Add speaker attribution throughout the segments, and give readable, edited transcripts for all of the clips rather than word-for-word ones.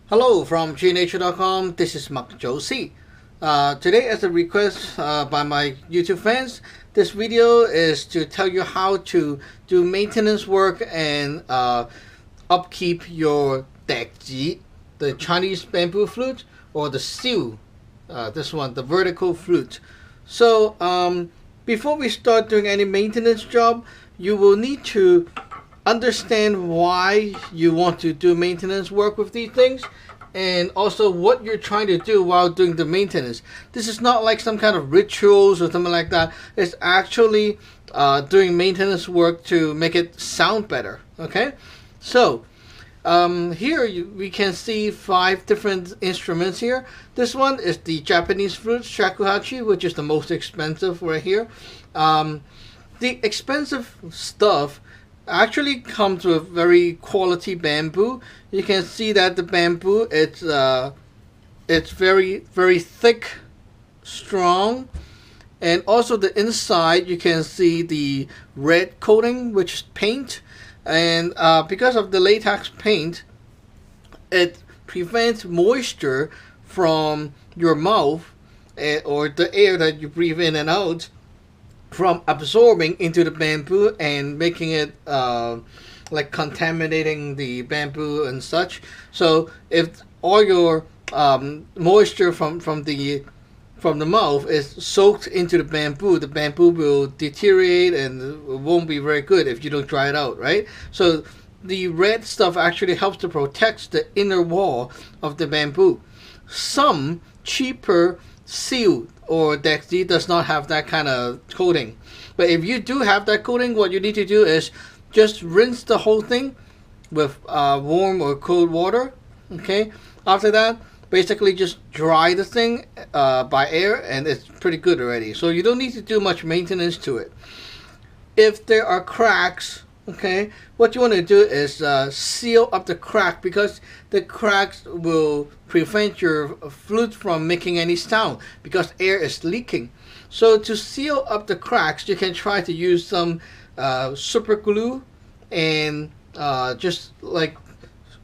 Speaker 1: Hello from gnature.com. This is Mark Josie. Today, as a request by my YouTube fans, this video is to tell you how to do maintenance work and upkeep your Dizi, the Chinese bamboo flute, or the Xiao, this one, the vertical flute. So before we start doing any maintenance job, you will need to understand why you want to do maintenance work with these things, and also what you're trying to do while doing the maintenance. This is not like some kind of rituals or something like that. It's actually doing maintenance work to make it sound better. Okay, so here we can see 5 different instruments here. This one is the Japanese flute, shakuhachi, which is the most expensive right here. The expensive stuff actually comes with very quality bamboo. You can see that the bamboo, it's very thick, strong, and also the inside you can see the red coating, which is paint, and because of the latex paint, it prevents moisture from your mouth or the air that you breathe in and out from absorbing into the bamboo and making it like contaminating the bamboo and such. So if all your moisture from the mouth is soaked into the bamboo will deteriorate and it won't be very good if you don't dry it out, right? So the red stuff actually helps to protect the inner wall of the bamboo. Some cheaper Xiao or Dizi does not have that kind of coating, but if you do have that coating, what you need to do is just rinse the whole thing with warm or cold water. Okay, after that, basically just dry the thing by air, and it's pretty good already. So you don't need to do much maintenance to it. If there are cracks, okay, what you want to do is seal up the crack, because the cracks will prevent your flute from making any sound because air is leaking. So to seal up the cracks, you can try to use some super glue and just like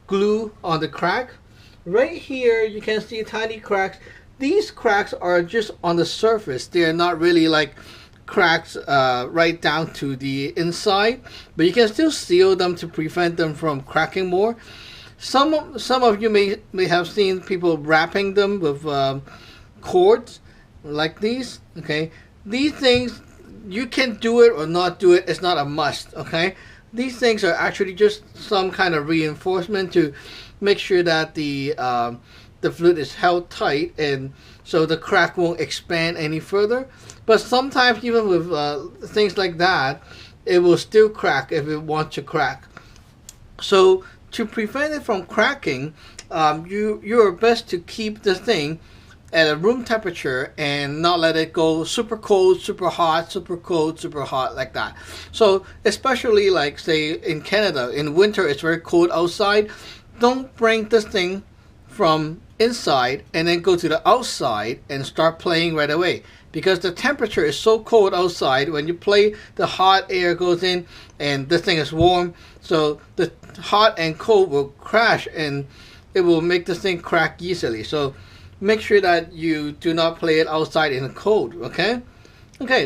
Speaker 1: glue on the crack. Right here you can see tiny cracks. These cracks are just on the surface. They are not really like cracks right down to the inside, but you can still seal them to prevent them from cracking more. Some of you may have seen people wrapping them with cords like these. Okay, these things you can do it or not do it. It's not a must. Okay, these things are actually just some kind of reinforcement to make sure that the flute is held tight, and so the crack won't expand any further. But sometimes even with things like that, it will still crack if it wants to crack. So to prevent it from cracking, you're best to keep the thing at a room temperature and not let it go super cold, super hot, super cold, super hot like that. So especially like say in Canada, in winter it's very cold outside. Don't bring this thing from inside and then go to the outside and start playing right away, because the temperature is so cold outside. When you play, the hot air goes in and this thing is warm, so the hot and cold will crash and it will make this thing crack easily. So make sure that you do not play it outside in the cold. Okay,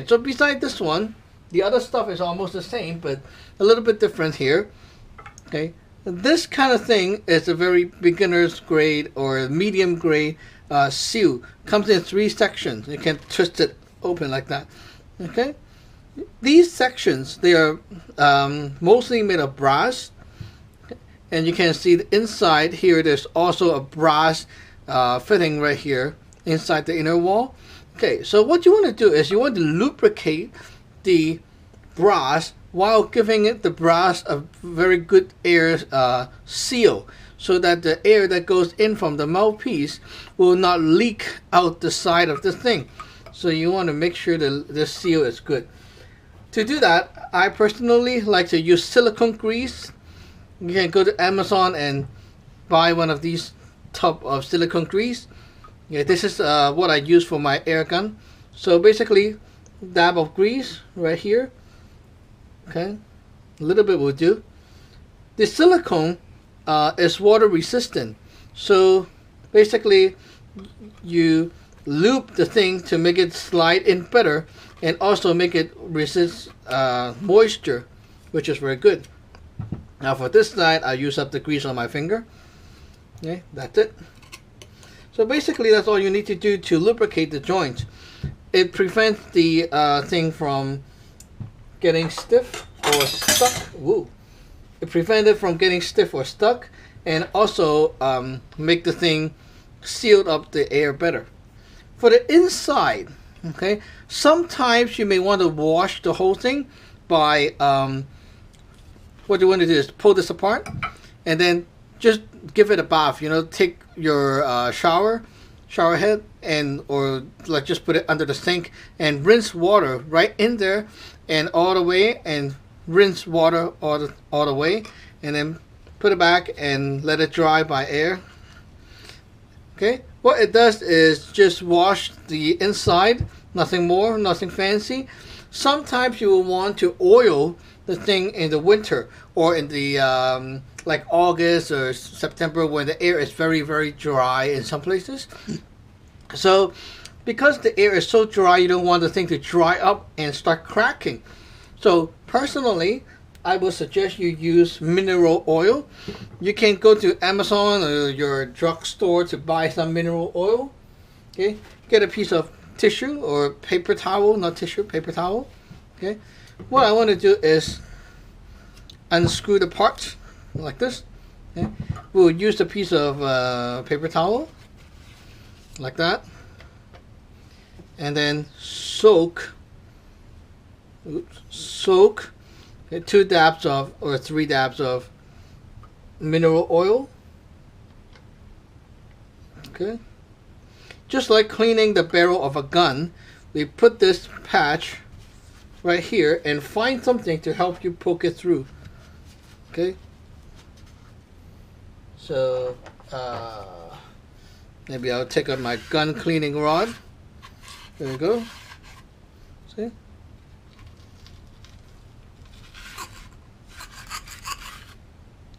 Speaker 1: so beside this one, the other stuff is almost the same but a little bit different here. Okay, this kind of thing is a very beginner's grade or medium grade Xiao. Comes in 3 sections. You can twist it open like that. Okay, these sections, they are mostly made of brass, and you can see the inside here. There's also a brass fitting right here inside the inner wall. Okay, so what you want to do is you want to lubricate the brass while giving it the brass a very good air seal, so that the air that goes in from the mouthpiece will not leak out the side of the thing. So you want to make sure the seal is good. To do that, I personally like to use silicone grease. You can go to Amazon and buy one of these tub of silicone grease. Yeah, this is what I use for my air gun. So basically, dab of grease right here. Okay, a little bit will do. The silicone is water resistant, So basically you loop the thing to make it slide in better and also make it resist moisture, which is very good. Now for this side, I use up the grease on my finger. Okay, that's it. So basically that's all you need to do to lubricate the joint. It prevents the thing from getting stiff or stuck. Woo. It prevents it from getting stiff or stuck, and also make the thing seal up the air better. For the inside, okay, sometimes you may want to wash the whole thing by what you want to do is pull this apart and then just give it a bath. You know, take your shower head and or like just put it under the sink and rinse water right in there and all the way, and rinse water all the way, and then put it back and let it dry by air. Okay, what it does is just wash the inside, nothing more, nothing fancy. Sometimes you will want to oil the thing in the winter or in the like August or September, when the air is very, very dry in some places. So because the air is so dry, you don't want the thing to dry up and start cracking. So personally, I would suggest you use mineral oil. You can go to Amazon or your drugstore to buy some mineral oil. Okay, get a piece of tissue or paper towel, not tissue, paper towel. Okay, what I want to do is unscrew the parts like this. Okay, we'll use a piece of paper towel like that, and then soak. Okay, 2 dabs of or 3 dabs of mineral oil. Okay, just like cleaning the barrel of a gun, we put this patch right here and find something to help you poke it through. Okay, so maybe I'll take out my gun cleaning rod. There we go. See?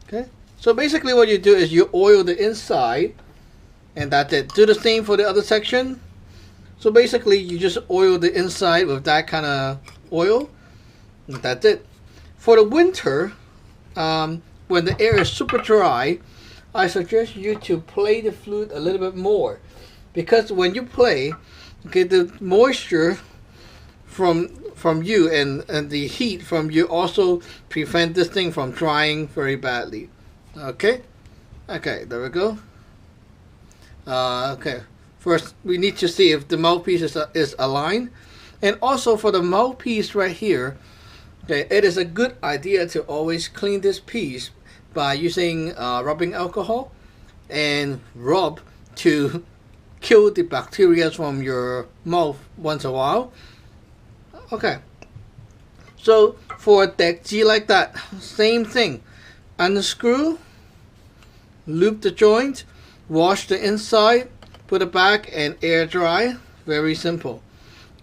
Speaker 1: Okay, so basically what you do is you oil the inside, and that's it. Do the same for the other section. So basically you just oil the inside with that kind of oil, and that's it. For the winter, when the air is super dry, I suggest you to play the flute a little bit more, because when you play, okay, the moisture from you and the heat from you also prevent this thing from drying very badly. Okay, there we go. Okay, first we need to see if the mouthpiece is aligned, and also for the mouthpiece right here, okay, it is a good idea to always clean this piece by using rubbing alcohol and rub to kill the bacteria from your mouth once in a while. Okay, so for a Dizi like that, same thing. Unscrew, loop the joint, wash the inside, put it back and air dry. Very simple.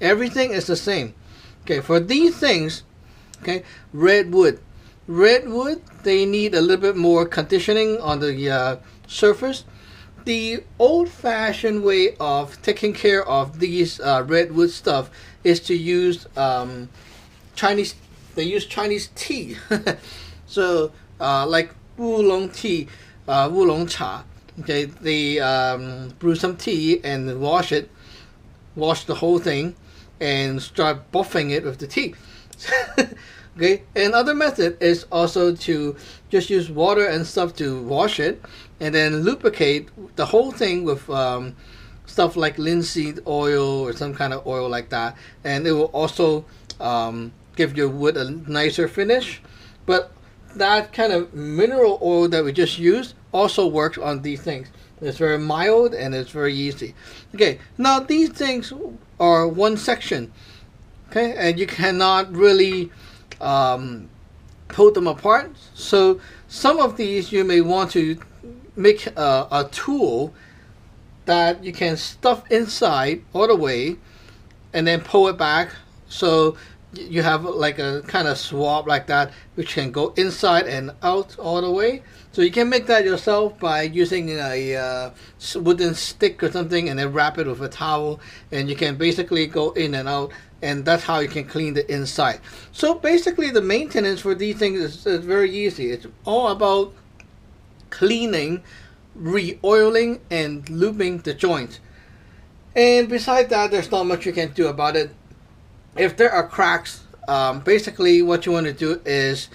Speaker 1: Everything is the same. Okay, for these things, okay, redwood, they need a little bit more conditioning on the surface. The old-fashioned way of taking care of these redwood stuff is to use Chinese. They use Chinese tea. So like oolong tea, oolong cha. Okay, they brew some tea and wash the whole thing, and start buffing it with the tea. Okay, another method is also to just use water and stuff to wash it, and then lubricate the whole thing with stuff like linseed oil or some kind of oil like that, and it will also give your wood a nicer finish. But that kind of mineral oil that we just used also works on these things. It's very mild and it's very easy. Okay, now these things are one section, okay, and you cannot really pull them apart. So some of these you may want to make a tool that you can stuff inside all the way and then pull it back. So you have like a kind of swab like that, which can go inside and out all the way. So you can make that yourself by using a wooden stick or something, and then wrap it with a towel, and you can basically go in and out, and that's how you can clean the inside. So basically the maintenance for these things is very easy. It's all about cleaning, re-oiling, and lubing the joints. And besides that, there's not much you can do about it. If there are cracks, basically what you want to do is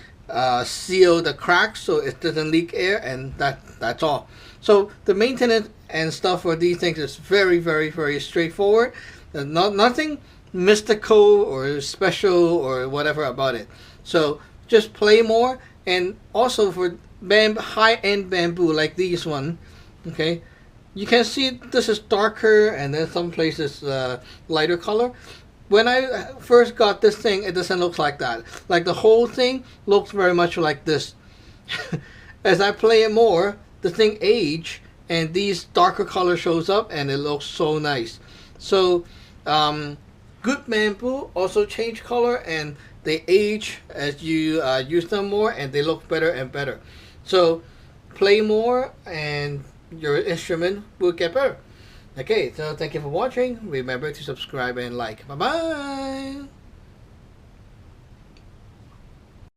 Speaker 1: seal the cracks so it doesn't leak air, and that's all. So the maintenance and stuff for these things is very, very, very straightforward. There's nothing mystical or special or whatever about it. So just play more. And also for high-end bamboo like these one, okay, you can see this is darker, and then some places lighter color. When I first got this thing, it doesn't look like that. Like the whole thing looks very much like this. As I play it more, the thing age, and these darker color shows up, and it looks so nice. So good bamboo also change color, and they age as you use them more, and they look better and better. So play more, and your instrument will get better. Okay, so thank you for watching. Remember to subscribe and like. Bye bye.